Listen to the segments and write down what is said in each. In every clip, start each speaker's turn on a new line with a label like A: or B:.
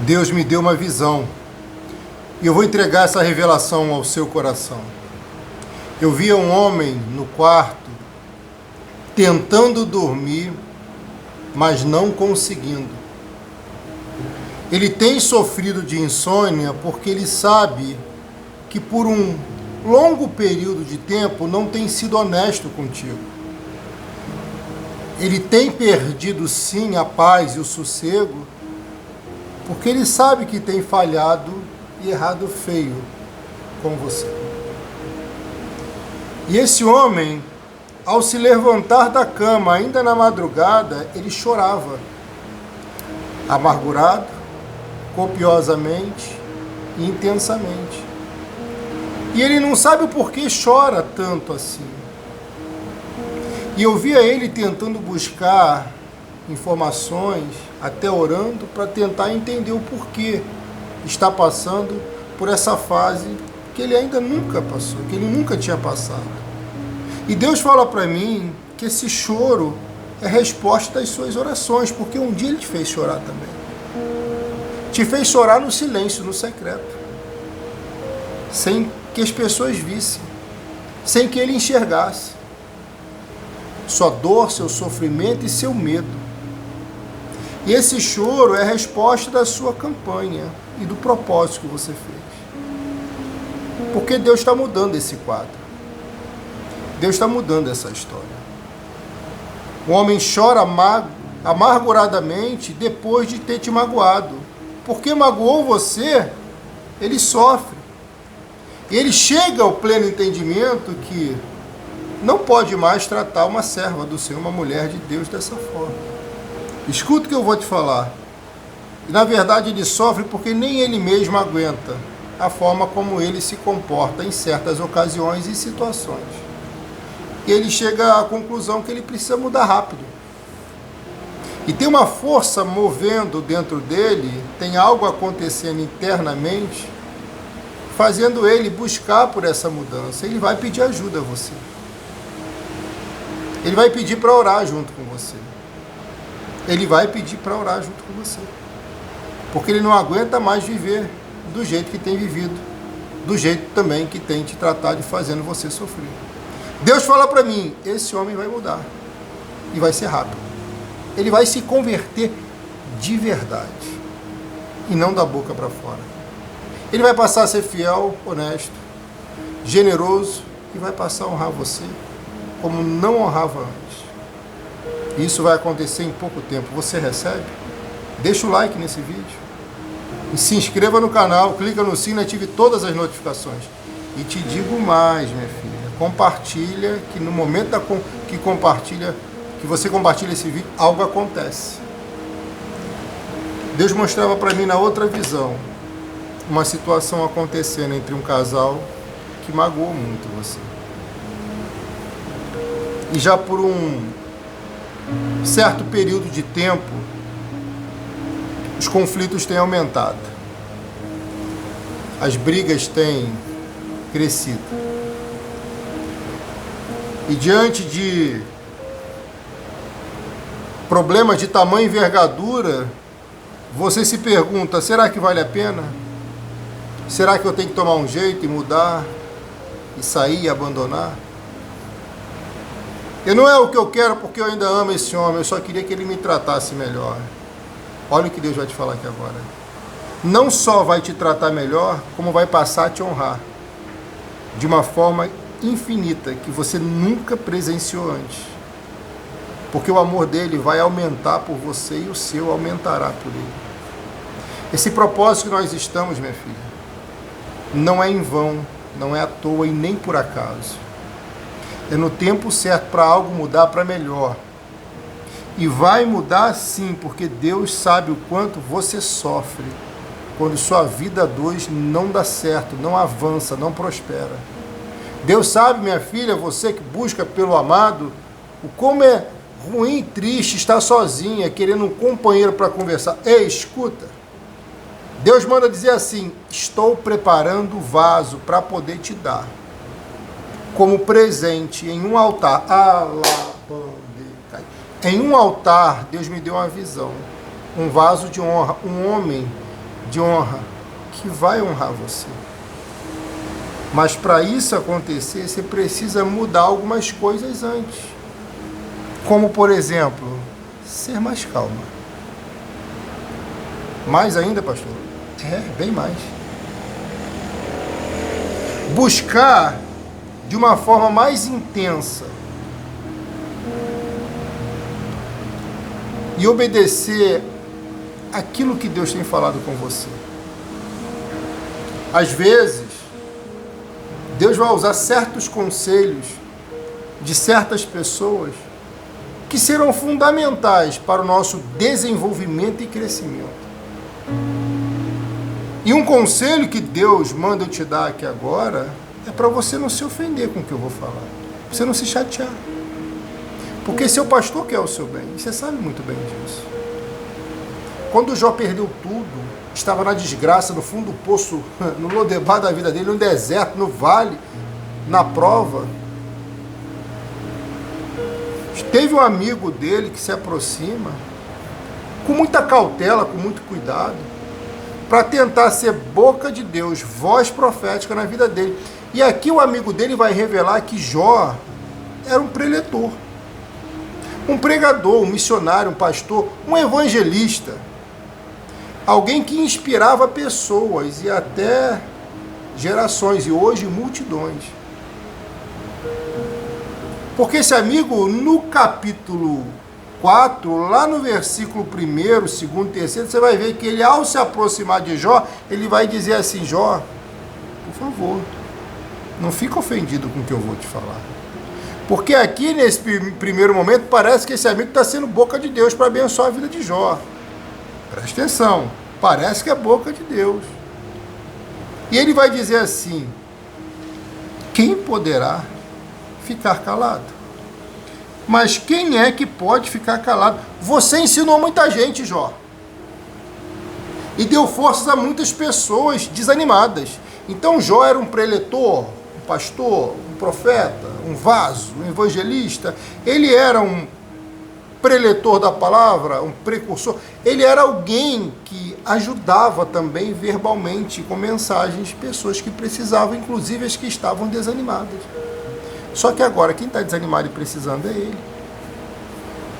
A: Deus me deu uma visão e eu vou entregar essa revelação ao seu coração. Eu via um homem no quarto tentando dormir, mas não conseguindo. Ele tem sofrido de insônia porque ele sabe que por um longo período de tempo não tem sido honesto contigo. Ele tem perdido sim a paz e o sossego porque ele sabe que tem falhado e errado feio com você. E esse homem, ao se levantar da cama, ainda na madrugada, ele chorava, amargurado, copiosamente e intensamente. E ele não sabe o porquê chora tanto assim. E eu via ele tentando buscar informações, até orando, para tentar entender o porquê está passando por essa fase que ele ainda nunca passou, que ele nunca tinha passado. E Deus fala para mim que esse choro é resposta das suas orações, porque um dia ele te fez chorar também. Te fez chorar no silêncio, no secreto, sem que as pessoas vissem, sem que ele enxergasse sua dor, seu sofrimento e seu medo. E esse choro é a resposta da sua campanha e do propósito que você fez. Porque Deus está mudando esse quadro. Deus está mudando essa história. O homem chora amarguradamente depois de ter te magoado. Porque magoou você, ele sofre. E ele chega ao pleno entendimento que não pode mais tratar uma serva do Senhor, uma mulher de Deus, dessa forma. Escuta o que eu vou te falar. E, na verdade, ele sofre porque nem ele mesmo aguenta a forma como ele se comporta em certas ocasiões e situações. E ele chega à conclusão que ele precisa mudar rápido. E tem uma força movendo dentro dele, tem algo acontecendo internamente, fazendo ele buscar por essa mudança. Ele vai pedir ajuda a você. Ele vai pedir para orar junto com você. Ele vai pedir para orar junto com você. Porque ele não aguenta mais viver do jeito que tem vivido, do jeito também que tem te tratado e fazendo você sofrer. Deus fala para mim, esse homem vai mudar. E vai ser rápido. Ele vai se converter de verdade. E não da boca para fora. Ele vai passar a ser fiel, honesto, generoso e vai passar a honrar você como não honrava antes. Isso vai acontecer em pouco tempo. Você recebe? Deixa o like nesse vídeo. E se inscreva no canal, clica no sino e ative todas as notificações. E te digo mais, minha filha. Compartilha, que no momento que você compartilha esse vídeo, algo acontece. Deus mostrava para mim na outra visão uma situação acontecendo entre um casal que magoou muito você. E já por um certo período de tempo, os conflitos têm aumentado. As brigas têm crescido. E diante de problemas de tamanha envergadura, você se pergunta, será que vale a pena? Será que eu tenho que tomar um jeito e mudar? E sair e abandonar? E não é o que eu quero porque eu ainda amo esse homem, eu só queria que ele me tratasse melhor. Olha o que Deus vai te falar aqui agora. Não só vai te tratar melhor, como vai passar a te honrar. De uma forma infinita, que você nunca presenciou antes. Porque o amor dele vai aumentar por você e o seu aumentará por ele. Esse propósito que nós estamos, minha filha, não é em vão, não é à toa e nem por acaso. É no tempo certo para algo mudar para melhor. E vai mudar sim, porque Deus sabe o quanto você sofre quando sua vida a dois não dá certo, não avança, não prospera. Deus sabe, minha filha, você que busca pelo amado, o como é ruim e triste estar sozinha, querendo um companheiro para conversar. Ei, escuta. Deus manda dizer assim, estou preparando o vaso para poder te dar. Como presente em um altar. Em um altar, Deus me deu uma visão. Um vaso de honra. Um homem de honra que vai honrar você. Mas para isso acontecer, você precisa mudar algumas coisas antes. Como, por exemplo, ser mais calma. Mais ainda, pastor? Bem mais. Buscar de uma forma mais intensa e obedecer aquilo que Deus tem falado com você. Às vezes, Deus vai usar certos conselhos de certas pessoas que serão fundamentais para o nosso desenvolvimento e crescimento. E um conselho que Deus manda eu te dar aqui agora é para você não se ofender com o que eu vou falar, para você não se chatear. Porque seu pastor quer o seu bem, e você sabe muito bem disso. Quando Jó perdeu tudo, estava na desgraça, no fundo do poço, no Lodebar da vida dele, no deserto, no vale, na prova, teve um amigo dele que se aproxima, com muita cautela, com muito cuidado, para tentar ser boca de Deus, voz profética na vida dele. E aqui o amigo dele vai revelar que Jó era um preletor, um pregador, um missionário, um pastor, um evangelista, alguém que inspirava pessoas e até gerações, e hoje multidões. Porque esse amigo, no capítulo 4, lá no versículo 1º, 2º, 3º, você vai ver que ele, ao se aproximar de Jó, ele vai dizer assim: Jó, por favor, não fica ofendido com o que eu vou te falar. Porque aqui, nesse primeiro momento, parece que esse amigo está sendo boca de Deus para abençoar a vida de Jó. Presta atenção, parece que é boca de Deus. E ele vai dizer assim: quem poderá ficar calado? Mas quem é que pode ficar calado? Você ensinou muita gente, Jó, e deu forças a muitas pessoas desanimadas. Então Jó era um preletor, um pastor, um profeta, um vaso, um evangelista. Ele era um preletor da palavra, um precursor. Ele era alguém que ajudava também verbalmente, com mensagens, pessoas que precisavam, inclusive as que estavam desanimadas. Só que agora, quem está desanimado e precisando é ele.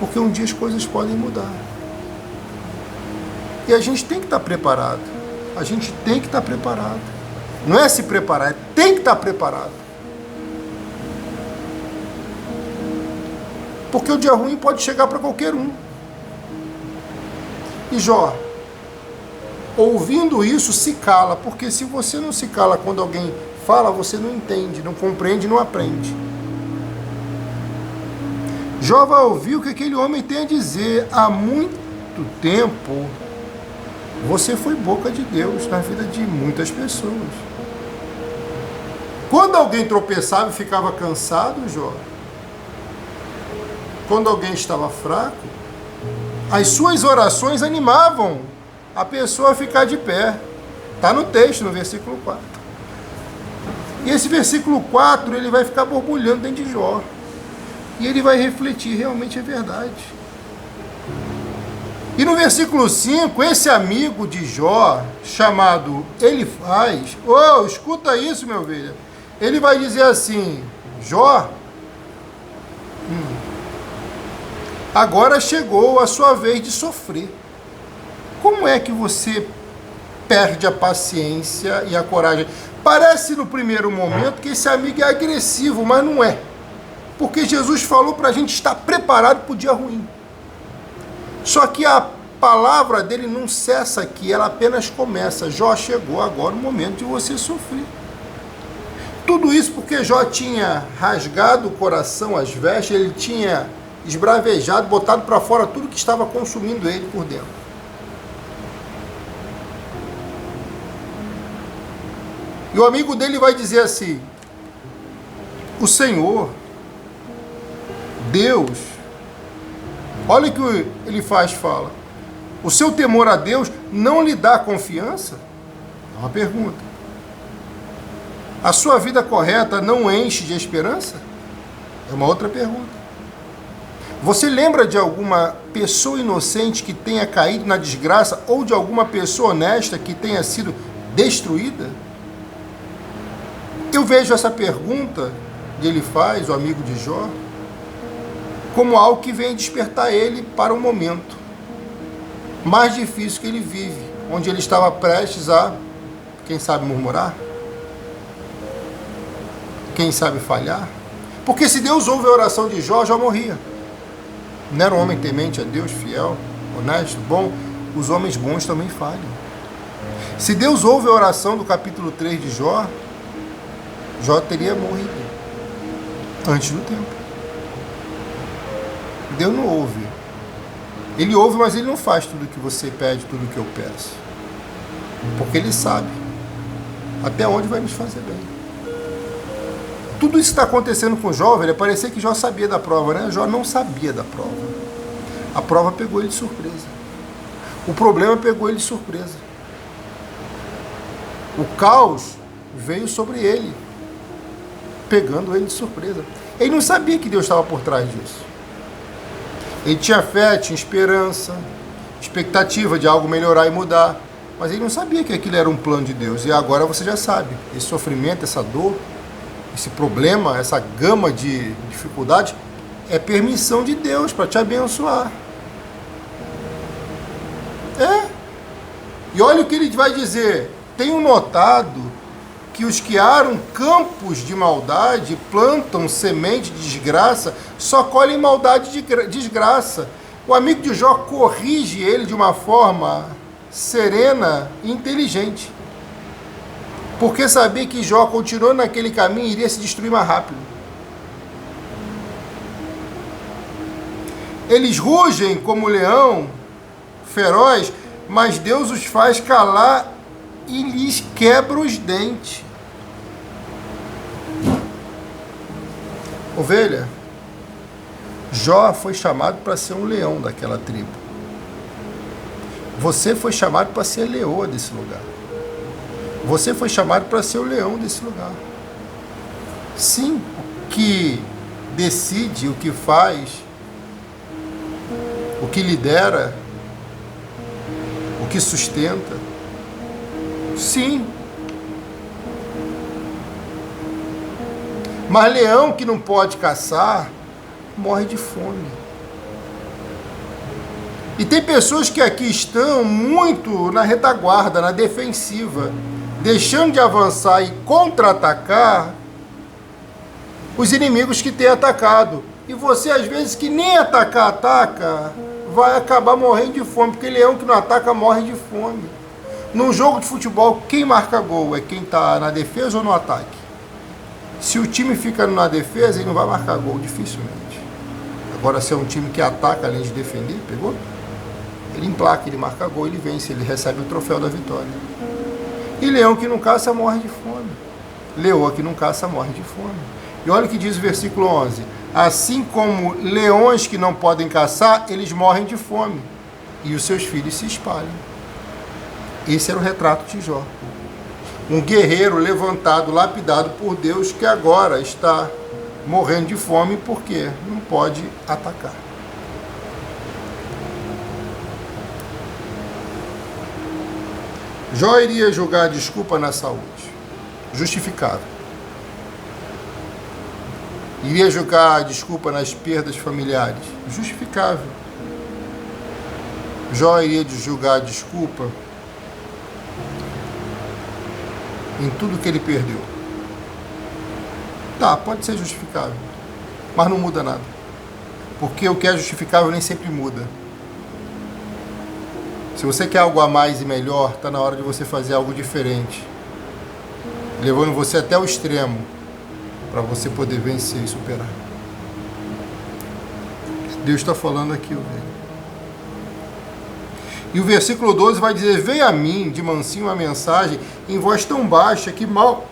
A: Porque um dia as coisas podem mudar. E a gente tem que estar preparado. A gente tem que estar preparado. Não é se preparar, é tem que estar preparado. Porque o dia ruim pode chegar para qualquer um. E Jó, ouvindo isso, se cala. Porque se você não se cala quando alguém fala, você não entende, não compreende, não aprende. Jó vai ouvir o que aquele homem tem a dizer. Há muito tempo, você foi boca de Deus na vida de muitas pessoas. Quando alguém tropeçava e ficava cansado, Jó, quando alguém estava fraco, as suas orações animavam a pessoa a ficar de pé. Está no texto, no versículo 4. E esse versículo 4, ele vai ficar borbulhando dentro de Jó. E ele vai refletir, realmente é verdade. E no versículo 5, esse amigo de Jó, chamado Elifaz, escuta isso, meu ovelha. Ele vai dizer assim: Jó, agora chegou a sua vez de sofrer. Como é que você perde a paciência e a coragem? Parece no primeiro momento que esse amigo é agressivo, mas não é. Porque Jesus falou para a gente estar preparado para o dia ruim. Só que a palavra dele não cessa aqui, ela apenas começa. Jó, chegou agora o momento de você sofrer. Tudo isso porque Jó tinha rasgado o coração, as vestes, ele tinha esbravejado, botado para fora tudo que estava consumindo ele por dentro. E o amigo dele vai dizer assim: o Senhor, Deus, olha o que ele fala. O seu temor a Deus não lhe dá confiança? É uma pergunta. A sua vida correta não enche de esperança? É uma outra pergunta. Você lembra de alguma pessoa inocente que tenha caído na desgraça ou de alguma pessoa honesta que tenha sido destruída? Eu vejo essa pergunta que ele faz, o amigo de Jó, como algo que vem despertar ele para um momento mais difícil que ele vive, onde ele estava prestes a, quem sabe, murmurar? Quem sabe falhar? Porque se Deus ouve a oração de Jó, Jó morria. Não era um homem temente a Deus, fiel, honesto, bom? Os homens bons também falham. Se Deus ouve a oração do capítulo 3 de Jó, Jó teria morrido antes do tempo. Deus não ouve. Ele ouve, mas ele não faz tudo o que você pede, tudo o que eu peço. Porque ele sabe até onde vai nos fazer bem. Tudo isso está acontecendo com Jó, velho. Parecia que Jó sabia da prova, né? Jó não sabia da prova. A prova pegou ele de surpresa. O problema pegou ele de surpresa. O caos veio sobre ele, pegando ele de surpresa. Ele não sabia que Deus estava por trás disso. Ele tinha fé, tinha esperança, expectativa de algo melhorar e mudar, mas ele não sabia que aquilo era um plano de Deus. E agora você já sabe, esse sofrimento, essa dor, esse problema, essa gama de dificuldades, é permissão de Deus para te abençoar. E olha o que ele vai dizer: tenho notado que os que aram campos de maldade, plantam semente de desgraça, só colhem maldade de desgraça. O amigo de Jó corrige ele de uma forma serena e inteligente, porque sabia que Jó, continuando naquele caminho, iria se destruir mais rápido. Eles rugem como leão feroz, mas Deus os faz calar e lhes quebra os dentes. Ovelha, Jó foi chamado para ser um leão daquela tribo. Você foi chamado para ser a leoa desse lugar. Você foi chamado para ser o leão desse lugar. Sim, o que decide, o que faz, o que lidera, o que sustenta. Sim. Mas leão que não pode caçar, morre de fome. E tem pessoas que aqui estão muito na retaguarda, na defensiva, deixando de avançar e contra-atacar os inimigos que têm atacado. E você, às vezes, que nem ataca, vai acabar morrendo de fome, porque leão que não ataca morre de fome. Num jogo de futebol, quem marca gol é quem está na defesa ou no ataque? Se o time fica na defesa, ele não vai marcar gol, dificilmente. Agora, se é um time que ataca além de defender, pegou? Ele emplaca, ele marca gol, ele vence, ele recebe o troféu da vitória. E leão que não caça morre de fome. Leoa que não caça morre de fome. E olha o que diz o versículo 11. Assim como leões que não podem caçar, eles morrem de fome, e os seus filhos se espalham. Esse era o retrato de Jó. Um guerreiro levantado, lapidado por Deus, que agora está morrendo de fome porque não pode atacar. Jó iria julgar a desculpa na saúde, justificável. Iria julgar a desculpa nas perdas familiares, justificável. Jó iria julgar a desculpa em tudo que ele perdeu. Tá, pode ser justificável, mas não muda nada. Porque o que é justificável nem sempre muda. Se você quer algo a mais e melhor, está na hora de você fazer algo diferente, levando você até o extremo, para você poder vencer e superar. Deus está falando aqui, velho. E o versículo 12 vai dizer: veio a mim de mansinho uma mensagem em voz tão baixa que mal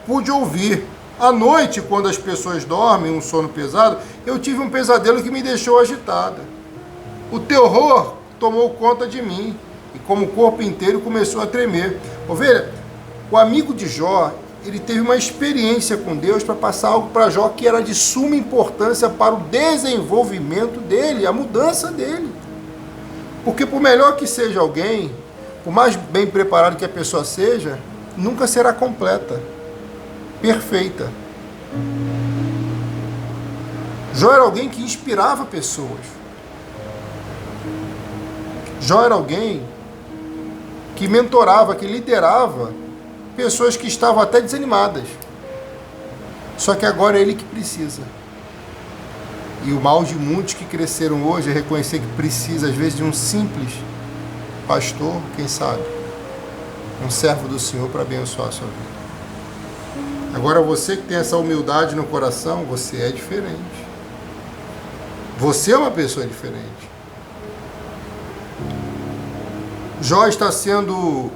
A: pude ouvir. À noite, quando as pessoas dormem, um sono pesado, eu tive um pesadelo que me deixou agitada. O terror tomou conta de mim, e como o corpo inteiro começou a tremer. Ovelha, o amigo de Jó ele teve uma experiência com Deus para passar algo para Jó que era de suma importância para o desenvolvimento dele, a mudança dele. Porque por melhor que seja alguém, por mais bem preparado que a pessoa seja, nunca será completa, perfeita. Jó era alguém que inspirava pessoas. Jó era alguém que mentorava, que liderava pessoas que estavam até desanimadas. Só que agora é ele que precisa. E o mal de muitos que cresceram hoje é reconhecer que precisa, às vezes, de um simples pastor, quem sabe, um servo do Senhor para abençoar a sua vida. Agora, você que tem essa humildade no coração, você é diferente. Você é uma pessoa diferente. Jó está sendo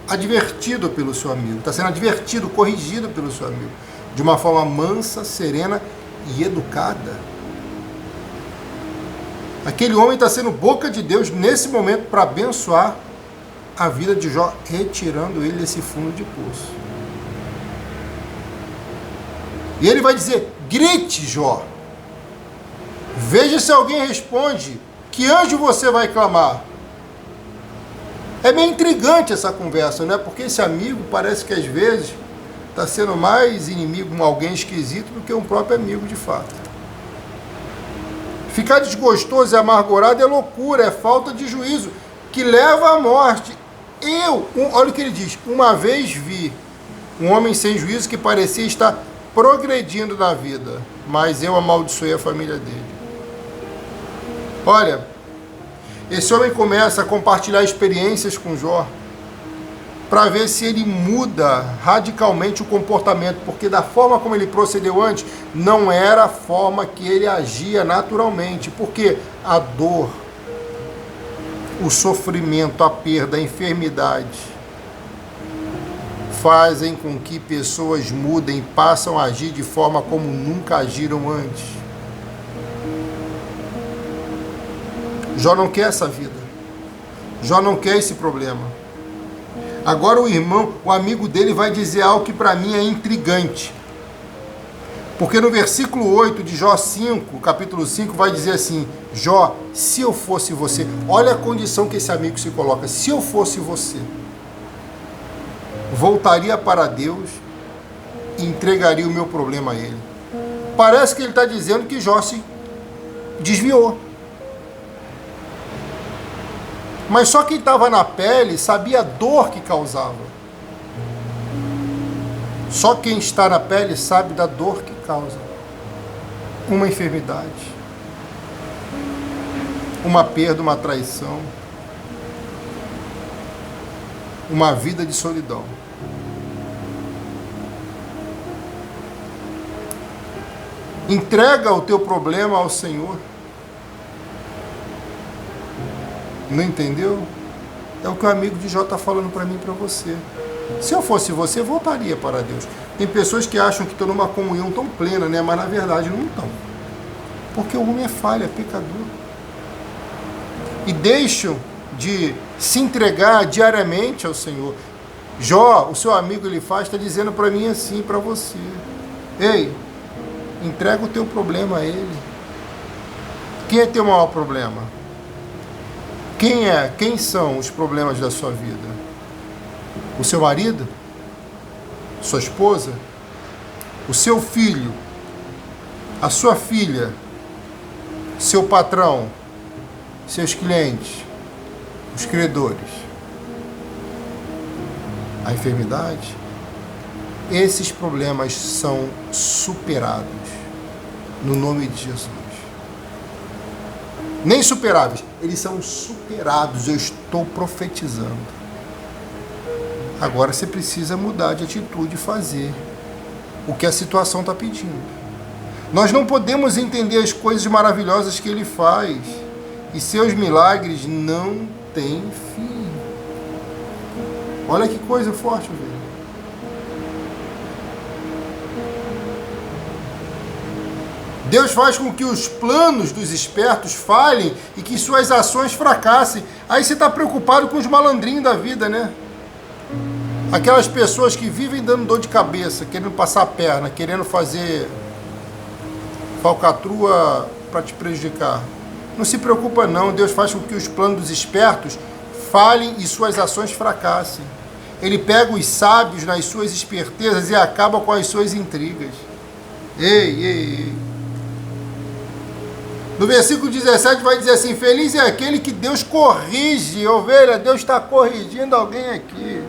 A: advertido pelo seu amigo, está sendo advertido, corrigido pelo seu amigo, de uma forma mansa, serena e educada. Aquele homem está sendo boca de Deus nesse momento para abençoar a vida de Jó, retirando ele desse fundo de poço. E ele vai dizer: grite, Jó. Veja se alguém responde. Que anjo você vai clamar? É meio intrigante essa conversa, né? Porque esse amigo parece que às vezes está sendo mais inimigo, alguém esquisito, do que um próprio amigo de fato. Ficar desgostoso e amargurado é loucura, é falta de juízo, que leva à morte. Olha o que ele diz: uma vez vi um homem sem juízo que parecia estar progredindo na vida, mas eu amaldiçoei a família dele. Olha, esse homem começa a compartilhar experiências com Jó para ver se ele muda radicalmente o comportamento, porque da forma como ele procedeu antes, não era a forma que ele agia naturalmente, porque a dor, o sofrimento, a perda, a enfermidade fazem com que pessoas mudem, passam a agir de forma como nunca agiram antes. Jó não quer essa vida. Jó não quer esse problema. Agora o amigo dele vai dizer algo que para mim é intrigante. Porque no versículo 8 de Jó 5, capítulo 5, vai dizer assim: Jó, se eu fosse você, olha a condição que esse amigo se coloca: se eu fosse você, voltaria para Deus e entregaria o meu problema a ele. Parece que ele está dizendo que Jó se desviou. Mas só quem estava na pele sabia a dor que causava. Só quem está na pele sabe da dor que causa. Uma enfermidade, uma perda, uma traição, uma vida de solidão. Entrega o teu problema ao Senhor. Não entendeu? É o que o amigo de Jó está falando para mim e para você. Se eu fosse você, voltaria para Deus. Tem pessoas que acham que estão numa comunhão tão plena, né? Mas na verdade não estão. Porque o homem é falha, é pecador. E deixam de se entregar diariamente ao Senhor. Jó, o seu amigo Elifaz, está dizendo para mim assim, para você: ei, entrega o teu problema a ele. Quem é teu maior problema? Quem são os problemas da sua vida? O seu marido? Sua esposa? O seu filho? A sua filha? Seu patrão? Seus clientes? Os credores? A enfermidade? Esses problemas são superados no nome de Jesus. Nem superáveis, eles são superados, eu estou profetizando. Agora você precisa mudar de atitude e fazer o que a situação está pedindo. Nós não podemos entender as coisas maravilhosas que ele faz, e seus milagres não têm fim. Olha que coisa forte, velho. Deus faz com que os planos dos espertos falhem e que suas ações fracassem. Aí você está preocupado com os malandrinhos da vida, né? Aquelas pessoas que vivem dando dor de cabeça, querendo passar a perna, querendo fazer falcatrua para te prejudicar. Não se preocupa não, Deus faz com que os planos dos espertos falhem e suas ações fracassem. Ele pega os sábios nas suas espertezas e acaba com as suas intrigas. Ei. No versículo 17 vai dizer assim: feliz é aquele que Deus corrige. Ovelha, Deus está corrigindo alguém aqui.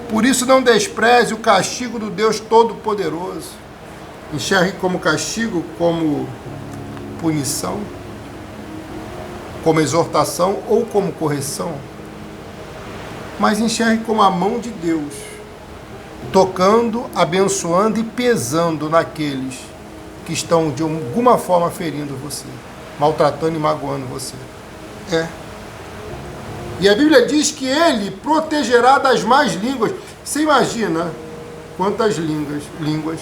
A: Por isso não despreze o castigo do Deus Todo-Poderoso. Enxergue como castigo, como punição, como exortação ou como correção. Mas enxergue como a mão de Deus, tocando, abençoando e pesando naqueles que estão de alguma forma ferindo você, maltratando e magoando você. E a Bíblia diz que Ele protegerá das más línguas. Você imagina quantas línguas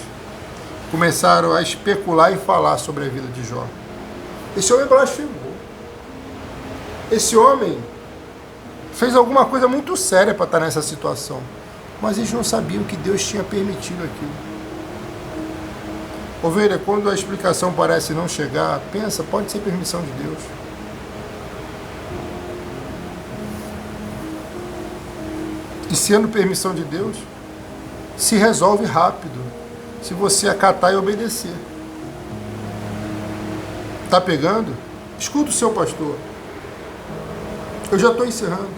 A: começaram a especular e falar sobre a vida de Jó? Esse homem blasfemou. Esse homem fez alguma coisa muito séria para estar nessa situação. Mas eles não sabiam que Deus tinha permitido aquilo. Ovelha, quando a explicação parece não chegar, pensa, pode ser permissão de Deus. E sendo permissão de Deus, se resolve rápido, se você acatar e obedecer. Tá pegando? Escuta o seu pastor. Eu já estou encerrando.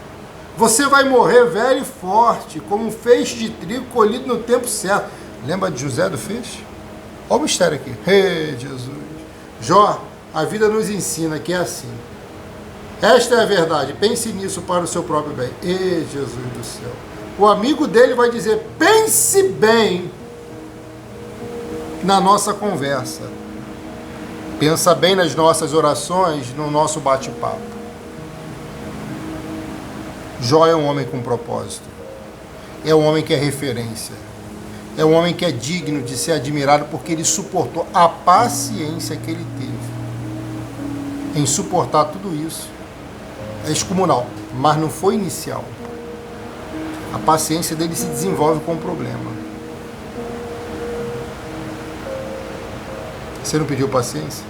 A: Você vai morrer velho e forte, como um feixe de trigo colhido no tempo certo. Lembra de José do feixe? Olha o mistério aqui. Ei, Jesus. Jó, a vida nos ensina que é assim. Esta é a verdade. Pense nisso para o seu próprio bem. Ei, Jesus do céu. O amigo dele vai dizer: pense bem na nossa conversa. Pensa bem nas nossas orações, no nosso bate-papo. Jó é um homem com propósito. É um homem que é referência. É um homem que é digno de ser admirado porque ele suportou a paciência que ele teve em suportar tudo isso. É excomunal, mas não foi inicial. A paciência dele se desenvolve com o problema. Você não pediu paciência?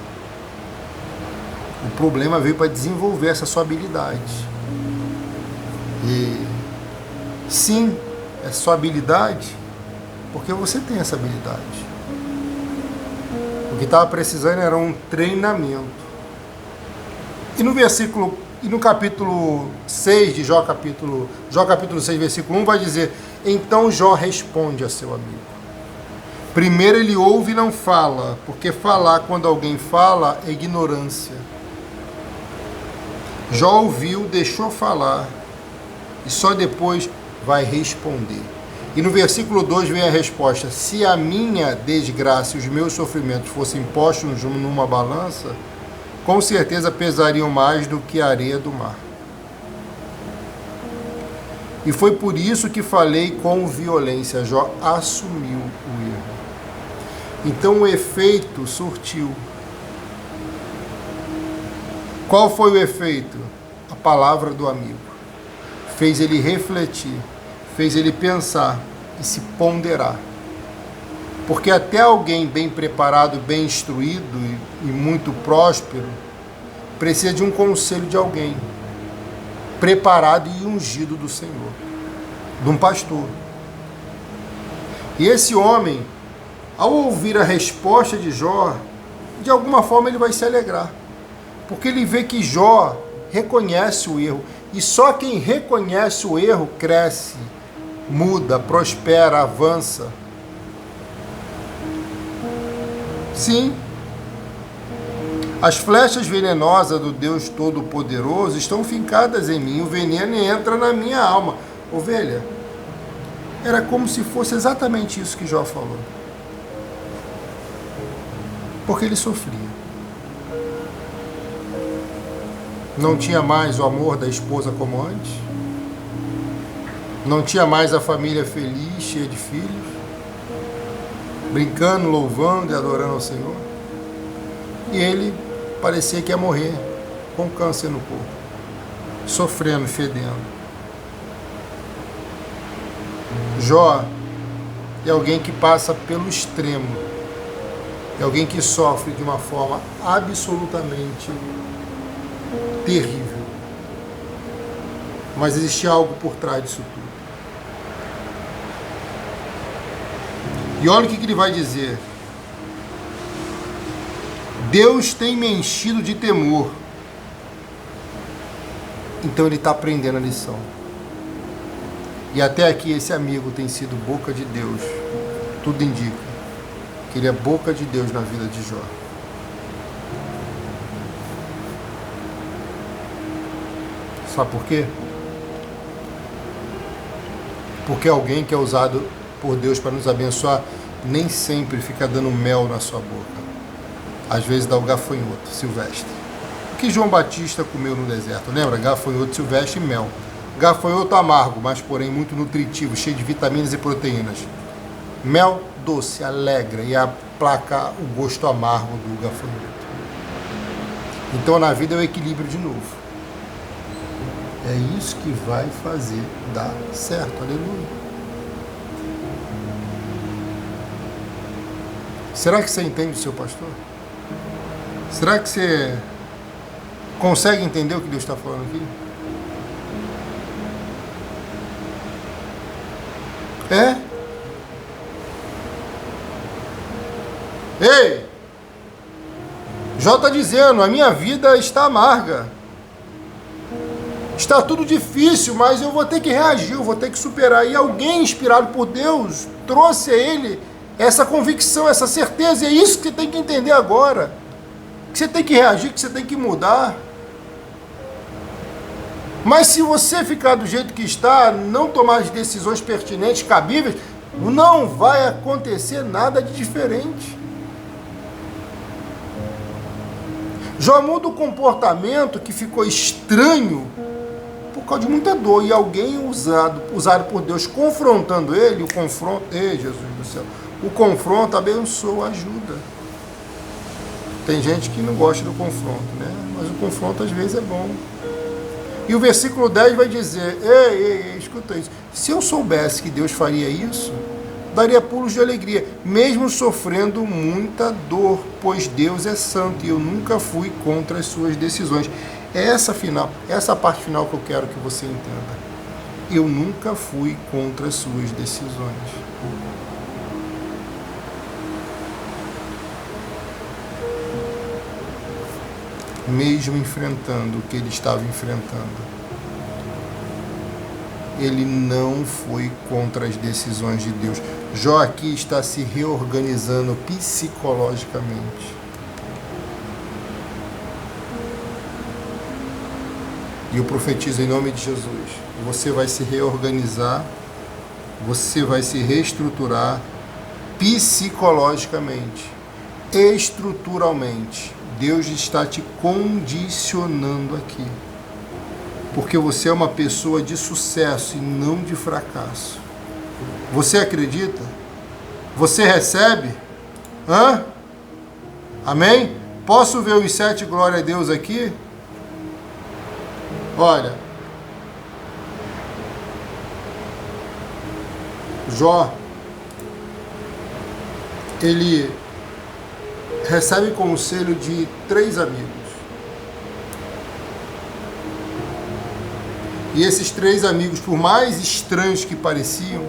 A: O problema veio para desenvolver essa sua habilidade. E sim, é sua habilidade, porque você tem essa habilidade. O que estava precisando era um treinamento. E no capítulo 6 de Jó capítulo 6, versículo 1, vai dizer: então Jó responde a seu amigo. Primeiro ele ouve e não fala, porque falar quando alguém fala é ignorância. Jó ouviu, deixou falar, e só depois vai responder. E no versículo 2 vem a resposta: se a minha desgraça e os meus sofrimentos fossem postos numa balança, com certeza pesariam mais do que a areia do mar. E foi por isso que falei com violência. Jó assumiu o erro. Então o efeito surtiu. Qual foi o efeito? A palavra do amigo. Fez ele refletir, fez ele pensar e se ponderar. Porque até alguém bem preparado, bem instruído e muito próspero, precisa de um conselho de alguém preparado e ungido do Senhor, de um pastor. E esse homem, ao ouvir a resposta de Jó, de alguma forma ele vai se alegrar, porque ele vê que Jó reconhece o erro, e só quem reconhece o erro cresce, muda, prospera, avança. Sim, as flechas venenosas do Deus Todo-Poderoso estão fincadas em mim, o veneno entra na minha alma. Ovelha, era como se fosse exatamente isso que Jó falou. Porque ele sofria. Não tinha mais o amor da esposa como antes. Não tinha mais a família feliz, cheia de filhos, brincando, louvando e adorando ao Senhor. E ele parecia que ia morrer com câncer no corpo, sofrendo, fedendo. Jó é alguém que passa pelo extremo. É alguém que sofre de uma forma absolutamente terrível. Mas existe algo por trás disso tudo. E olha o que ele vai dizer. Deus tem me enchido de temor. Então ele está aprendendo a lição. E até aqui esse amigo tem sido boca de Deus. Tudo indica que ele é boca de Deus na vida de Jó. Sabe por quê? Porque alguém que é usado por Deus para nos abençoar nem sempre fica dando mel na sua boca. Às vezes dá o gafanhoto silvestre. O que João Batista comeu no deserto? Lembra? Gafanhoto silvestre e mel. Gafanhoto amargo, mas porém muito nutritivo, cheio de vitaminas e proteínas. Mel doce, alegra e aplaca o gosto amargo do gafanhoto. Então na vida é o equilíbrio de novo. É isso que vai fazer dar certo. Aleluia. Será que você entende o seu pastor? Será que você consegue entender o que Deus está falando aqui? É? Ei! Jó está dizendo, a minha vida está amarga. Está tudo difícil, mas eu vou ter que reagir, eu vou ter que superar. E alguém inspirado por Deus trouxe a ele essa convicção, essa certeza. E é isso que você tem que entender agora. Que você tem que reagir, que você tem que mudar. Mas se você ficar do jeito que está, não tomar as decisões pertinentes, cabíveis, não vai acontecer nada de diferente. Jó muda o comportamento que ficou estranho por causa de muita dor. E alguém usado por Deus confrontando ele, o confronto, ei Jesus do céu, o confronto abençoa, ajuda. Tem gente que não gosta do confronto, né? Mas o confronto às vezes é bom. E o versículo 10 vai dizer, ei, escuta isso. Se eu soubesse que Deus faria isso, daria pulos de alegria, mesmo sofrendo muita dor, pois Deus é santo e eu nunca fui contra as suas decisões. É essa parte final que eu quero que você entenda. Eu nunca fui contra as suas decisões. Mesmo enfrentando o que ele estava enfrentando, ele não foi contra as decisões de Deus. Jó aqui está se reorganizando psicologicamente. E eu profetizo em nome de Jesus, você vai se reorganizar, você vai se reestruturar psicologicamente, estruturalmente. Deus está te condicionando aqui. Porque você é uma pessoa de sucesso e não de fracasso. Você acredita? Você recebe? Hã? Amém? Posso ver os 7 glória a Deus aqui? Olha. Jó, ele recebe conselho de 3 amigos. E esses 3 amigos, por mais estranhos que pareciam,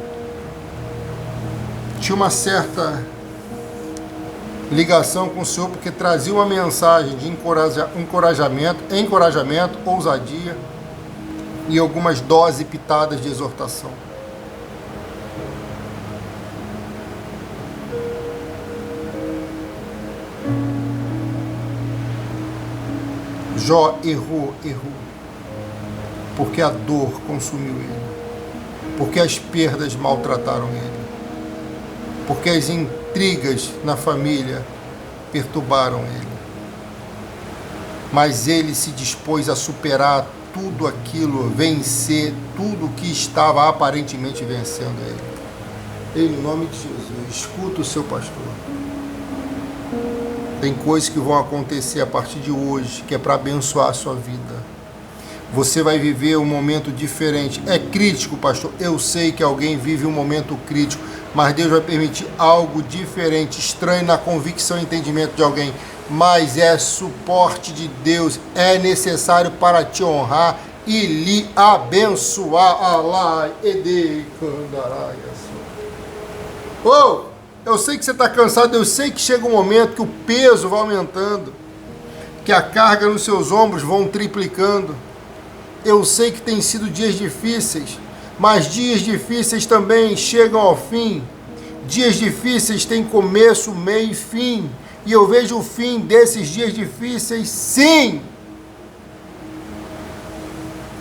A: tinham uma certa ligação com o Senhor, porque trazia uma mensagem de encorajamento, ousadia e algumas doses pitadas de exortação. Jó errou, porque a dor consumiu ele, porque as perdas maltrataram ele, porque as intrigas na família perturbaram ele. Mas ele se dispôs a superar tudo aquilo, vencer tudo que estava aparentemente vencendo ele. Em nome de Jesus, escuta o seu pastor. Tem coisas que vão acontecer a partir de hoje, que é para abençoar a sua vida. Você vai viver um momento diferente. É crítico, pastor. Eu sei que alguém vive um momento crítico, mas Deus vai permitir algo diferente, estranho na convicção e entendimento de alguém. Mas é suporte de Deus, é necessário para te honrar e lhe abençoar. Alá, Ede, Candaraias. Oh, eu sei que você está cansado, eu sei que chega um momento que o peso vai aumentando, que a carga nos seus ombros vão triplicando. Eu sei que tem sido dias difíceis, mas dias difíceis também chegam ao fim. Dias difíceis têm começo, meio e fim. E eu vejo o fim desses dias difíceis, sim.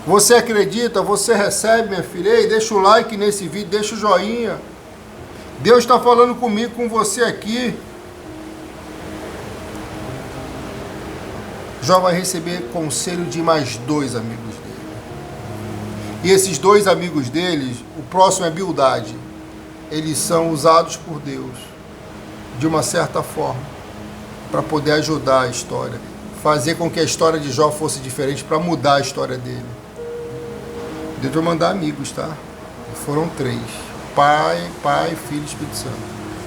A: Você acredita? Você recebe, minha filha? Ei, deixa o like nesse vídeo, deixa o joinha. Deus está falando comigo, com você aqui. Jó vai receber conselho de mais 2 amigos dele. E esses 2 amigos deles, o próximo é Bildade. Eles são usados por Deus, de uma certa forma, para poder ajudar a história. Fazer com que a história de Jó fosse diferente, para mudar a história dele. Deus vai mandar amigos, tá? Foram 3. Pai, Filho e Espírito Santo.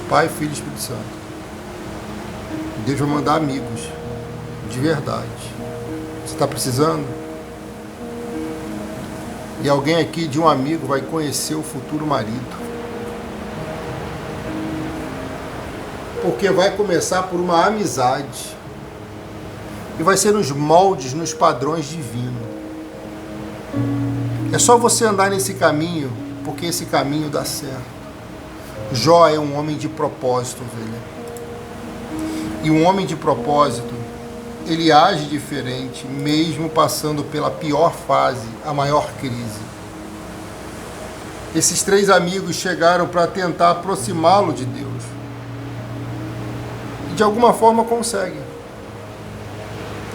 A: Pai, Filho e Espírito Santo. Deus vai mandar amigos. De verdade. Você está precisando? E alguém aqui de um amigo vai conhecer o futuro marido. Porque vai começar por uma amizade. E vai ser nos moldes, nos padrões divinos. É só você andar nesse caminho, porque esse caminho dá certo. Jó é um homem de propósito, ovelha. E um homem de propósito, ele age diferente, mesmo passando pela pior fase, a maior crise. Esses 3 amigos chegaram para tentar aproximá-lo de Deus. E de alguma forma conseguem.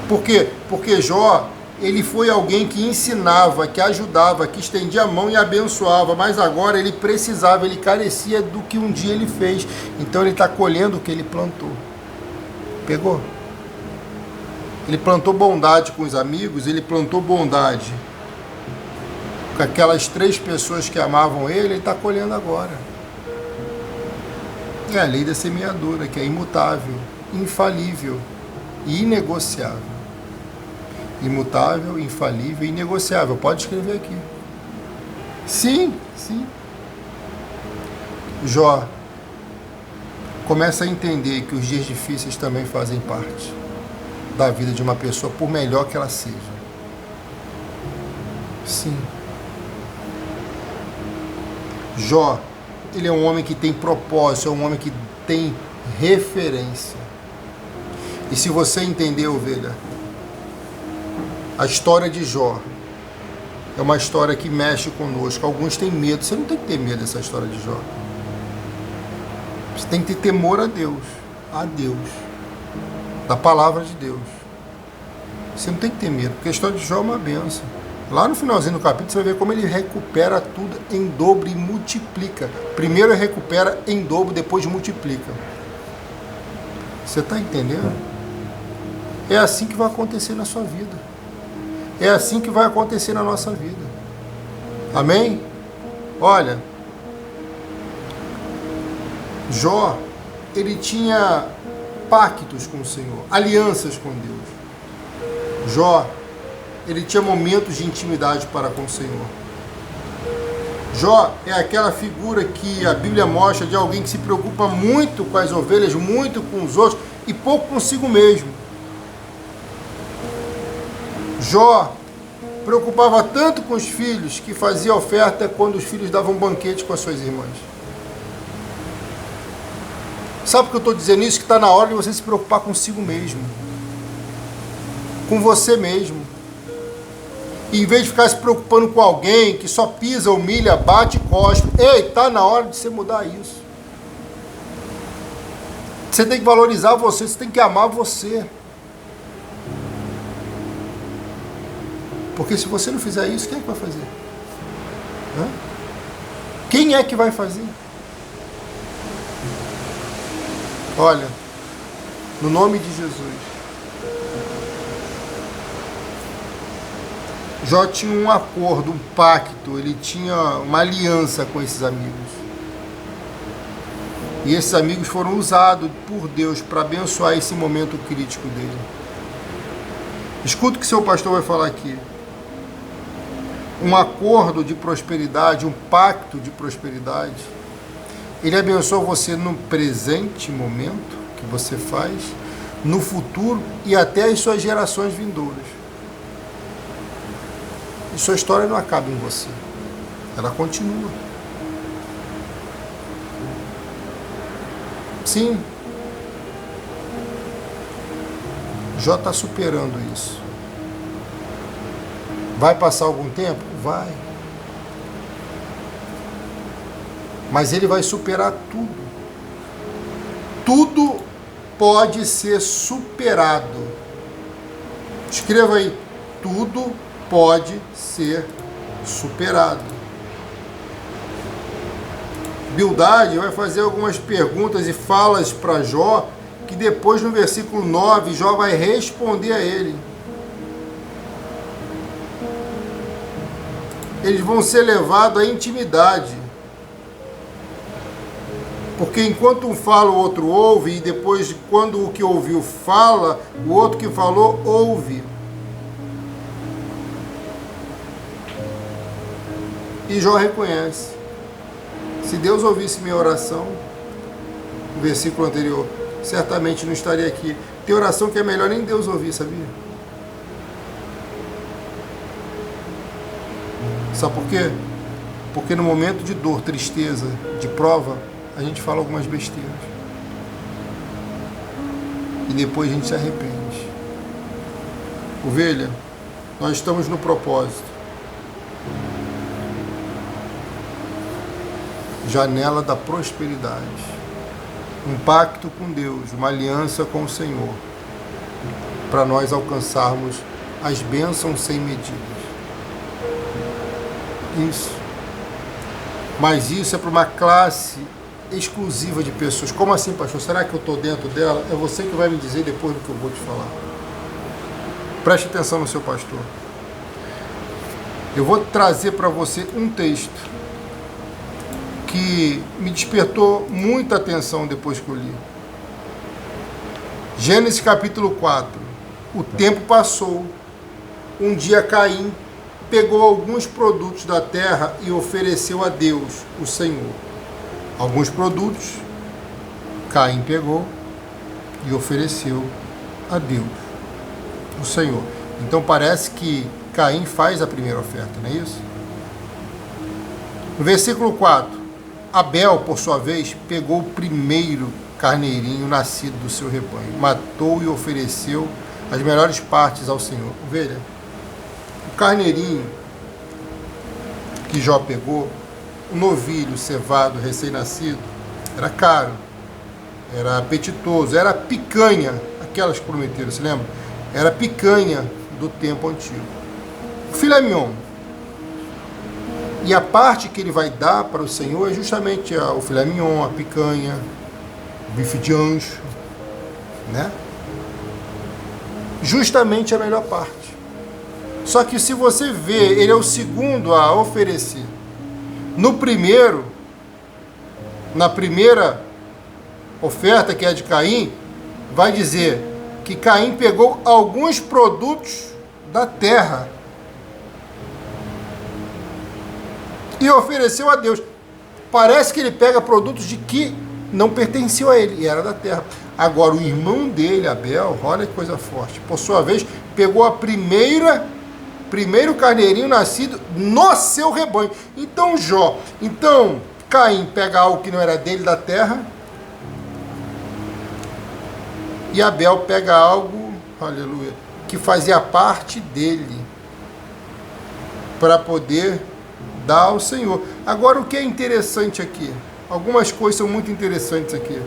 A: Por quê? Porque Jó, ele foi alguém que ensinava, que ajudava, que estendia a mão e abençoava, mas agora ele precisava, ele carecia do que um dia ele fez. Então ele está colhendo o que ele plantou. Pegou? Ele plantou bondade com os amigos, ele plantou bondade com aquelas 3 pessoas que amavam ele está colhendo agora. É a lei da semeadura, que é imutável, infalível e inegociável. Imutável, infalível e inegociável. Pode escrever aqui. Sim, sim. Jó, começa a entender que os dias difíceis também fazem parte da vida de uma pessoa, por melhor que ela seja. Sim. Jó, ele é um homem que tem propósito, é um homem que tem referência. E se você entender, ovelha, a história de Jó é uma história que mexe conosco. Alguns têm medo. Você não tem que ter medo dessa história de Jó. Você tem que ter temor a Deus, da palavra de Deus. Você não tem que ter medo, porque a história de Jó é uma bênção. Lá no finalzinho do capítulo, você vai ver como ele recupera tudo em dobro e multiplica. Primeiro recupera em dobro, depois multiplica. Você está entendendo? É assim que vai acontecer na sua vida. É assim que vai acontecer na nossa vida. Amém? Olha, Jó, ele tinha pactos com o Senhor, alianças com Deus. Jó, ele tinha momentos de intimidade para com o Senhor. Jó é aquela figura que a Bíblia mostra de alguém que se preocupa muito com as ovelhas, muito com os outros e pouco consigo mesmo. Jó preocupava tanto com os filhos que fazia oferta quando os filhos davam banquete com as suas irmãs. Sabe por que eu estou dizendo isso? Que está na hora de você se preocupar consigo mesmo. Com você mesmo. E em vez de ficar se preocupando com alguém que só pisa, humilha, bate e cospe. Ei, está na hora de você mudar isso. Você tem que valorizar você, você tem que amar você. Porque se você não fizer isso, quem é que vai fazer? Hã? Quem é que vai fazer? Olha, no nome de Jesus, Jó tinha um acordo, um pacto, ele tinha uma aliança com esses amigos. E esses amigos foram usados por Deus para abençoar esse momento crítico dele. Escuta o que seu pastor vai falar aqui. Um acordo de prosperidade, um pacto de prosperidade. Ele abençoa você no presente momento que você faz, no futuro e até as suas gerações vindouras. E sua história não acaba em você. Ela continua. Sim. Jó está superando isso. Vai passar algum tempo? Vai. Mas ele vai superar tudo. Tudo pode ser superado. Escreva aí. Tudo pode ser superado. Bildade vai fazer algumas perguntas e falas para Jó, que depois no versículo 9, Jó vai responder a ele. Eles vão ser levados à intimidade. Porque enquanto um fala, o outro ouve, e depois, quando o que ouviu fala, o outro que falou ouve. E Jó reconhece. Se Deus ouvisse minha oração, no versículo anterior, certamente não estaria aqui. Tem oração que é melhor nem Deus ouvir, sabia? Sabe por quê? Porque no momento de dor, tristeza, de prova, a gente fala algumas besteiras. E depois a gente se arrepende. Ovelha, nós estamos no propósito. Janela da prosperidade. Um pacto com Deus, uma aliança com o Senhor, para nós alcançarmos as bênçãos sem medidas. Isso. Mas isso é para uma classe exclusiva de pessoas. Como assim, pastor? Será que eu estou dentro dela? É você que vai me dizer depois do que eu vou te falar. Preste atenção no seu pastor. Eu vou trazer para você um texto que me despertou muita atenção depois que eu li. Gênesis capítulo 4. O tempo passou. Um dia Caim pegou alguns produtos da terra e ofereceu a Deus, o Senhor. Alguns produtos Caim pegou e ofereceu a Deus, o Senhor. Então parece que Caim faz a primeira oferta, não é isso? No versículo 4, Abel, por sua vez, pegou o primeiro carneirinho nascido do seu rebanho, matou e ofereceu as melhores partes ao Senhor. Ovelha, o carneirinho que Jó pegou, o novilho, cevado, recém-nascido, era caro, era apetitoso, era picanha, aquelas que prometeram, se lembra? Era picanha do tempo antigo. O filé mignon. E a parte que ele vai dar para o Senhor é justamente o filé mignon, a picanha, o bife de ancho, né? Justamente a melhor parte. Só que se você vê, ele é o segundo a oferecer. Na primeira oferta, que é a de Caim, vai dizer que Caim pegou alguns produtos da terra e ofereceu a Deus. Parece que ele pega produtos de que não pertenciam a ele, e era da terra. Agora, o irmão dele, Abel, olha que coisa forte, por sua vez, pegou a primeiro carneirinho nascido no seu rebanho. Então Caim pega algo que não era dele, da terra, e Abel pega algo, aleluia, que fazia parte dele, para poder dar ao Senhor. Agora, o que é interessante aqui? Algumas coisas são muito interessantes aqui.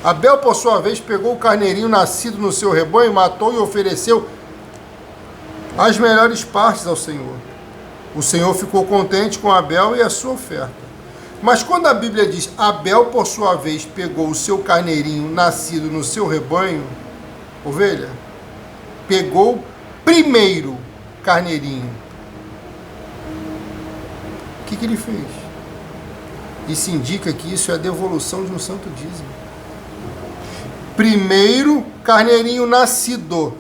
A: Abel, por sua vez, pegou o carneirinho nascido no seu rebanho, matou e ofereceu as melhores partes ao Senhor. O Senhor ficou contente com Abel e a sua oferta. Mas quando a Bíblia diz, Abel, por sua vez, pegou o seu carneirinho nascido no seu rebanho, ovelha, pegou primeiro carneirinho. O que ele fez? Isso indica que isso é a devolução de um santo dízimo. Primeiro carneirinho nascido.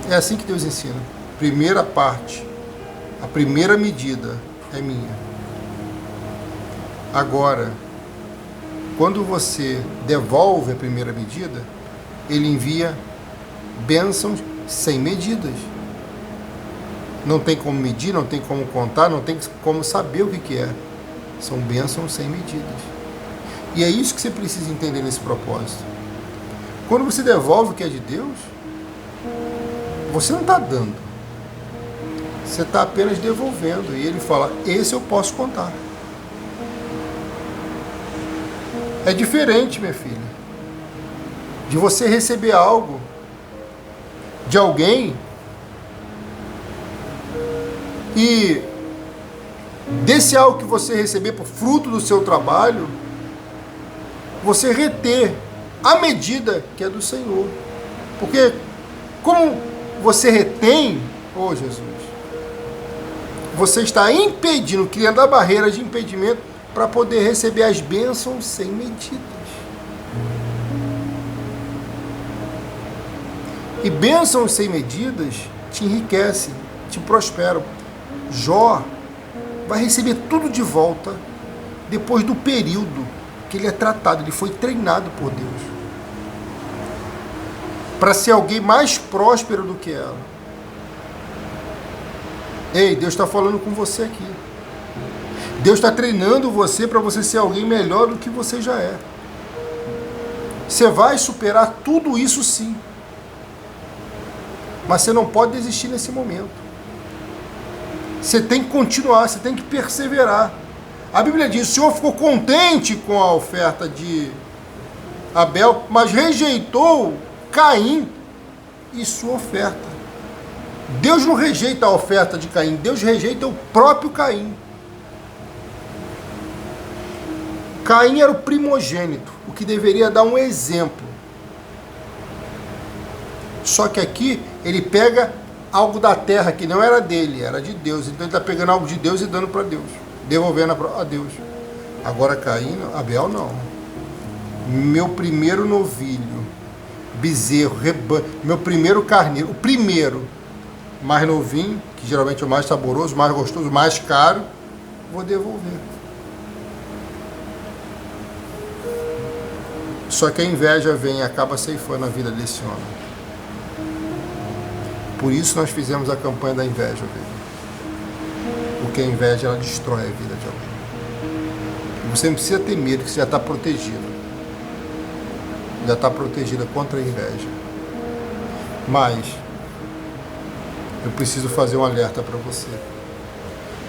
A: É assim que Deus ensina. Primeira parte, a primeira medida é minha. Agora, quando você devolve a primeira medida, ele envia bênçãos sem medidas. Não tem como medir, não tem como contar, não tem como saber o que é. São bênçãos sem medidas. E é isso que você precisa entender nesse propósito. Quando você devolve o que é de Deus, você não está dando. Você está apenas devolvendo. E ele fala, esse eu posso contar. É diferente, minha filha, de você receber algo de alguém e desse algo que você receber por fruto do seu trabalho, você reter a medida que é do Senhor. Porque como você retém, oh Jesus, você está impedindo, criando a barreira de impedimento para poder receber as bênçãos sem medidas. E bênçãos sem medidas te enriquecem, te prosperam. Jó vai receber tudo de volta depois do período que ele é tratado, ele foi treinado por Deus para ser alguém mais próspero do que ela. Ei, Deus está falando com você aqui. Deus está treinando você para você ser alguém melhor do que você já é. Você vai superar tudo isso sim. Mas você não pode desistir nesse momento. Você tem que continuar, você tem que perseverar. A Bíblia diz, o Senhor ficou contente com a oferta de Abel, mas rejeitou Caim e sua oferta. Deus não rejeita a oferta de Caim, Deus rejeita o próprio Caim. Caim era o primogênito, o que deveria dar um exemplo. Só que aqui ele pega algo da terra que não era dele, era de Deus. Então ele está pegando algo de Deus e dando para Deus, devolvendo a Deus. Agora Caim, Abel não. Meu primeiro novilho, bezerro, rebanho, meu primeiro carneiro, o primeiro, mais novinho, que geralmente é o mais saboroso, mais gostoso, mais caro, vou devolver. Só que a inveja vem e acaba ceifando a vida desse homem. Por isso nós fizemos a campanha da inveja, velho. Porque a inveja, ela destrói a vida de alguém. Você não precisa ter medo, que você já está protegido. Já está protegida contra a inveja. Mas eu preciso fazer um alerta para você.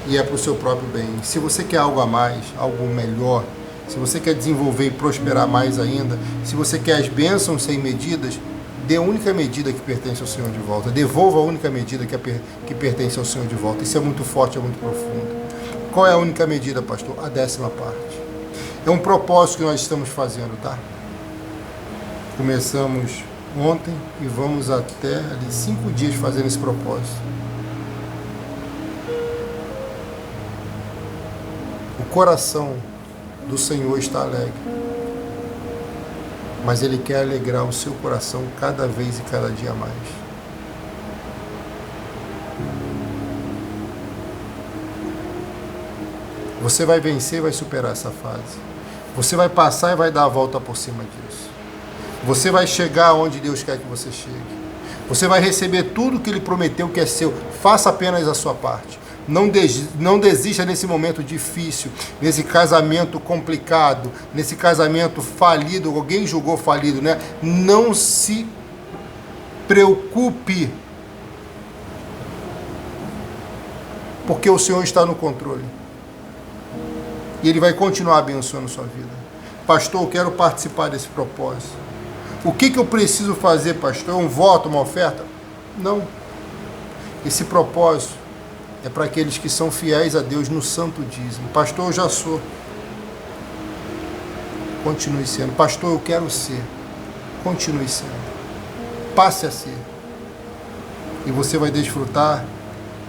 A: E é para o seu próprio bem. Se você quer algo a mais, algo melhor, se você quer desenvolver e prosperar mais ainda, se você quer as bênçãos sem medidas, dê a única medida que pertence ao Senhor de volta. Devolva a única medida que pertence ao Senhor de volta. Isso é muito forte, é muito profundo. Qual é a única medida, pastor? A 10ª parte. É um propósito que nós estamos fazendo, tá? Começamos ontem e vamos até ali 5 dias fazendo esse propósito. O coração do Senhor está alegre, mas Ele quer alegrar o seu coração cada vez e cada dia mais. Você vai vencer e vai superar essa fase. Você vai passar e vai dar a volta por cima disso. Você vai chegar onde Deus quer que você chegue. Você vai receber tudo que Ele prometeu que é seu. Faça apenas a sua parte. Não desista nesse momento difícil, nesse casamento complicado, nesse casamento falido, alguém julgou falido, né? Não se preocupe, porque o Senhor está no controle. E Ele vai continuar abençoando a sua vida. Pastor, eu quero participar desse propósito. O que eu preciso fazer, pastor? Um voto, uma oferta? Não. Esse propósito é para aqueles que são fiéis a Deus no santo dízimo. Pastor, eu já sou. Continue sendo. Pastor, eu quero ser. Continue sendo. passe a ser. E você vai desfrutar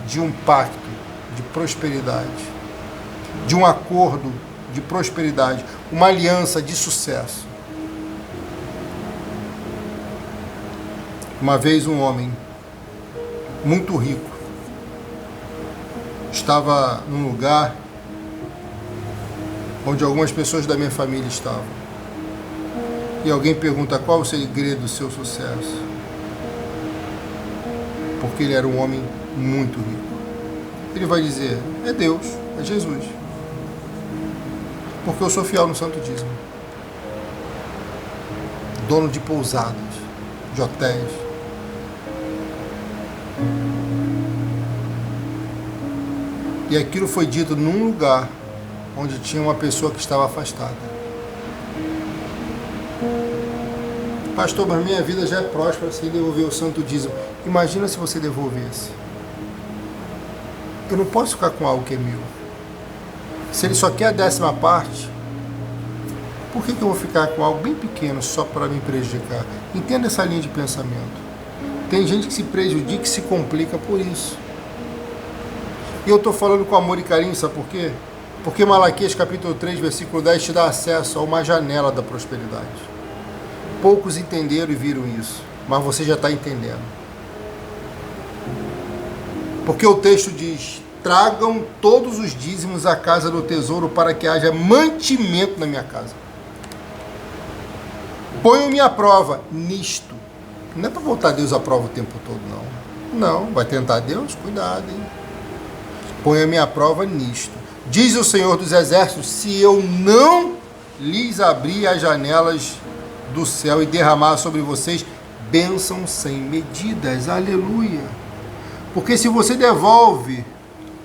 A: de um pacto de prosperidade, de um acordo de prosperidade, uma aliança de sucesso. Uma vez um homem muito rico estava num lugar onde algumas pessoas da minha família estavam. E alguém pergunta qual o segredo do seu sucesso. Porque ele era um homem muito rico. Ele vai dizer, é Deus, é Jesus. Porque eu sou fiel no santo dízimo. Dono de pousadas, de hotéis. E aquilo foi dito num lugar onde tinha uma pessoa que estava afastada. Pastor, mas minha vida já é próspera sem devolver o santo dízimo. Imagina se você devolvesse. Eu não posso ficar com algo que é meu. Se ele só quer a 10ª parte, por que eu vou ficar com algo bem pequeno só para me prejudicar? Entenda essa linha de pensamento. Tem gente que se prejudica e se complica por isso. E eu estou falando com amor e carinho, sabe por quê? Porque Malaquias capítulo 3, versículo 10 te dá acesso a uma janela da prosperidade. Poucos entenderam e viram isso, mas você já está entendendo. Porque o texto diz, tragam todos os dízimos à casa do tesouro para que haja mantimento na minha casa. Ponham-me à prova nisto. Não é para botar Deus à prova o tempo todo, não. Não, vai tentar Deus? Cuidado, hein? Ponha-me à prova nisto. Diz o Senhor dos Exércitos, se eu não lhes abrir as janelas do céu e derramar sobre vocês bênção sem medidas. Aleluia. Porque se você devolve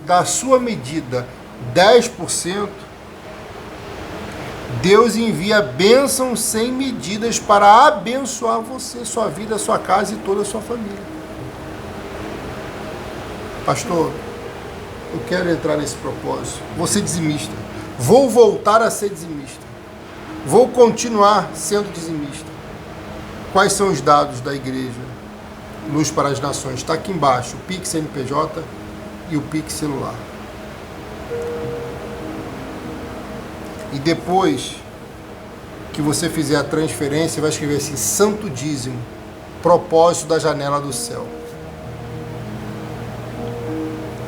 A: da sua medida 10%, Deus envia bênção sem medidas para abençoar você, sua vida, sua casa e toda a sua família. Pastor, eu quero entrar nesse propósito. Vou ser dizimista. Vou voltar a ser dizimista. Vou continuar sendo dizimista. Quais são os dados da igreja? Luz para as Nações. Está aqui embaixo. O Pix CNPJ e o Pix celular. E depois que você fizer a transferência, vai escrever assim, Santo Dízimo, propósito da janela do céu.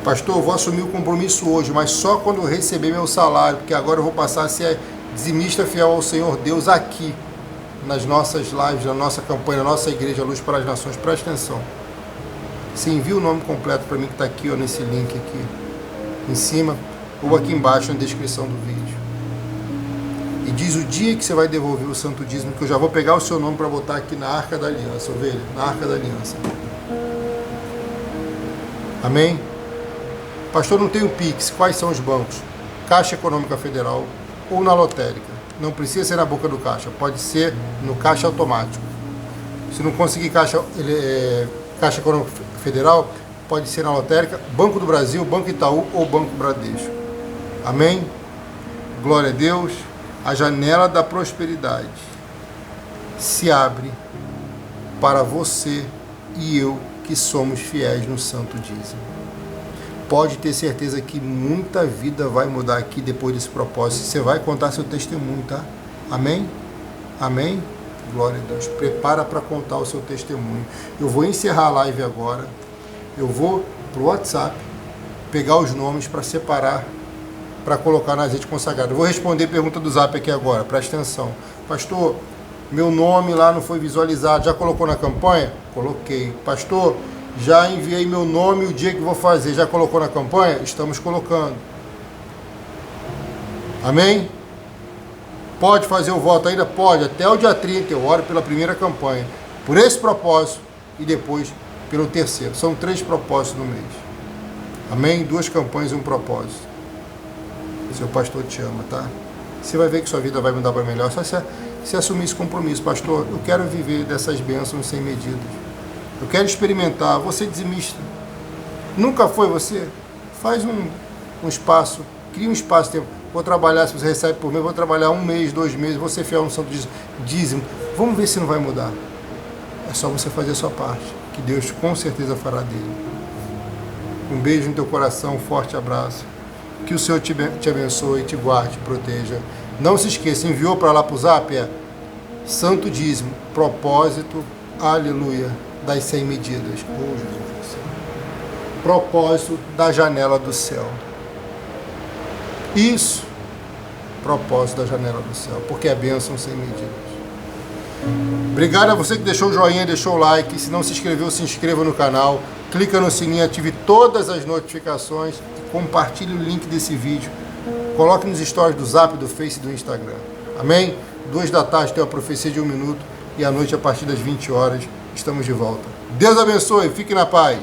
A: Pastor, eu vou assumir o compromisso hoje, mas só quando eu receber meu salário, porque agora eu vou passar a ser dizimista fiel ao Senhor Deus aqui, nas nossas lives, na nossa campanha, na nossa igreja Luz para as Nações. Presta atenção. Você envia o nome completo para mim que está aqui, ó, nesse link aqui, em cima, ou aqui embaixo na descrição do vídeo. E diz o dia que você vai devolver o santo dízimo, que eu já vou pegar o seu nome para botar aqui na Arca da Aliança, ovelha, na Arca da Aliança. Amém? Pastor, não tenho Pix, quais são os bancos? Caixa Econômica Federal ou na lotérica. Não precisa ser na boca do caixa, pode ser no caixa automático. Se não conseguir Caixa Econômica Federal, pode ser na lotérica, Banco do Brasil, Banco Itaú ou Banco Bradesco. Amém? Glória a Deus. A janela da prosperidade se abre para você e eu que somos fiéis no santo dízimo. Pode ter certeza que muita vida vai mudar aqui depois desse propósito. Você vai contar seu testemunho, tá? Amém? Amém? Glória a Deus. Prepara para contar o seu testemunho. Eu vou encerrar a live agora. Eu vou pro WhatsApp pegar os nomes para separar, para colocar na azeite consagrado. Eu vou responder a pergunta do Zap aqui agora. Presta atenção. Pastor, meu nome lá não foi visualizado. Já colocou na campanha? Coloquei. Pastor, já enviei meu nome e o dia que vou fazer. Já colocou na campanha? Estamos colocando. Amém? Pode fazer o voto ainda? Pode. Até o dia 30 eu oro pela primeira campanha. Por esse propósito e depois pelo terceiro. São 3 propósitos no mês. Amém? 2 campanhas e um propósito. Seu pastor te ama, tá? Você vai ver que sua vida vai mudar para melhor. Só se assumir esse compromisso. Pastor, eu quero viver dessas bênçãos sem medidas. Eu quero experimentar. Vou ser dizimista. Nunca foi você? Faz um espaço. Cria um espaço. Tempo. Vou trabalhar, se você recebe por mês, vou trabalhar 1 mês, 2 meses, vou ser fiel no santo dízimo. Vamos ver se não vai mudar. É só você fazer a sua parte, que Deus com certeza fará dele. Um beijo no teu coração, um forte abraço. Que o Senhor te abençoe, te guarde, te proteja. Não se esqueça, enviou para lá para o Zap, Santo Dízimo, propósito, aleluia, das 100 medidas. Oh, Jesus do céu. Propósito da janela do céu. Isso, propósito da janela do céu, porque é bênção sem medidas. Obrigado a você que deixou o joinha, deixou o like. Se não se inscreveu, se inscreva no canal. Clica no sininho, ative todas as notificações. Compartilhe o link desse vídeo. Coloque nos stories do Zap, do Face e do Instagram. Amém? 2 da tarde tem a profecia de 1 minuto. E à noite, a partir das 20 horas, estamos de volta. Deus abençoe. Fique na paz.